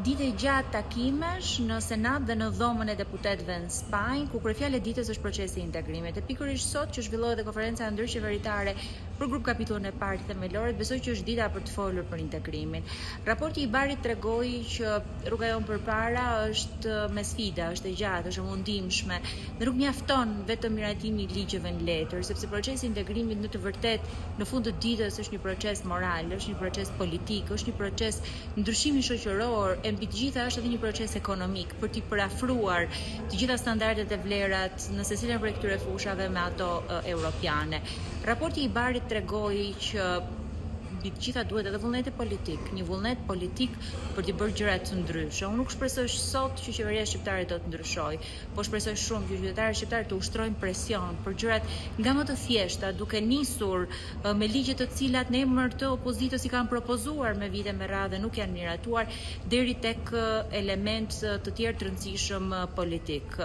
Dite gjatë takimesh në Senat dhe në dhomën e deputetëve në Spanjë, ku kryefjala e ditës është procesi i integrimit. E pikërisht sot që zhvillohet dhe konferenca ndërqeveritare për grup kapitullin e parë themelore, besoj që është dita për të folur për integrimin. Raporti i Barit tregoi që rruga jon përpara është me sfida, është e gjatë, është e mundimshme, dhe nuk mjafton vetëm miratimi i ligjeve në letër, sepse procesi i integrimit në të vërtetë në fund të ditës është një proces moral, është një proces politik, është një proces ndryshimi shoqëror. E mbi të gjitha është edhe një proces ekonomik për t'i përafruar të gjitha standardet e vlerat në secilën prej këtyre fushave me ato europiane. Raporti i Barit tregoi që mbi të gjitha duhet edhe vullneti politik, një vullnet politik për t'i bërë gjëra të ndryshe. Unë nuk shpresoj sot që qeveria shqiptare do të ndryshojë, po shpresoj shumë që qytetarët shqiptarë të ushtrojnë presion për gjërat nga më të thjeshta, duke nisur me ligje të cilat në emër të opozitës i kanë propozuar me vite me radhë nuk janë miratuar, deri tek element të tjerë të rëndësishëm politik.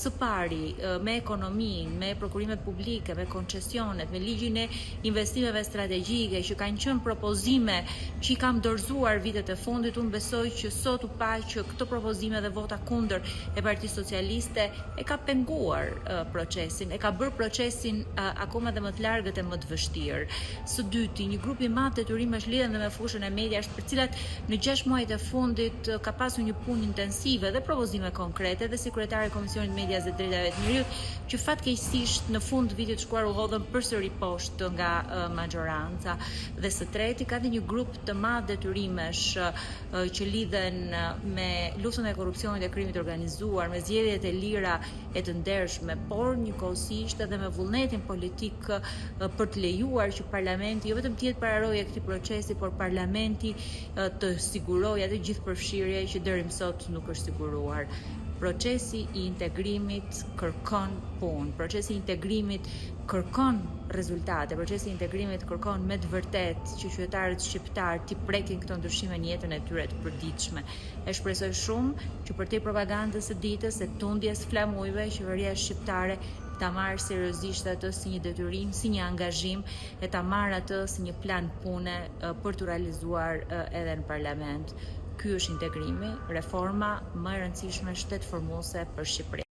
Së pari, me ekonominë, me prokurimet publike, me koncesionet, me ligjin e investimeve strategjike që kanë qenë propozime që i kam dorëzuar vitet e fundit, unë besoj që sot u pa që këto propozime dhe vota kundër e Partisë Socialiste e ka penguar procesin, e ka bërë procesin akoma dhe më të largët e më të vështirë. Së dyti, një grup i madh detyrimesh lidhen dhe me fushën e medias, për cilat në 6 muajt e fundit ka pasur një punë intensive dhe propozime konkrete, dhe si kryetari i Komisionit Medias dhe Drejtave të Njerëzit, që fatkeqësisht në fund të vitit shkuar u hodhën përsëri poshtë nga majoranca. Dhe së treti, ka dhe një grup të madh detyrimesh që lidhen me luftën e korrupsionit e krimit organizuar, me zgjedhjet e lira e të ndershme, por njëkohësisht edhe me vullnetin politik për të lejuar që parlamenti jo vetëm të jetë pararoje e këtij procesi, por parlamenti të sigurojë atë gjithë përfshirje që deri më sot nuk është siguruar. Procesi i integrimit kërkon punë, procesi i integrimit kërkon rezultate, procesi i integrimit kërkon me të vërtetë që qytetarët shqiptar t'i prekin këto ndryshime në jetën e tyre të përditshme. E shpresoj shumë që përtej propagandës së ditës, e tundjes flamujve, qeveria shqiptare ta marrë seriozisht atë si një detyrim, si një angazhim, e ta marrë atë si një plan pune për t'u realizuar edhe në parlament. Ky është integrimi, reforma më e rëndësishme shtetformuese për Shqipërinë.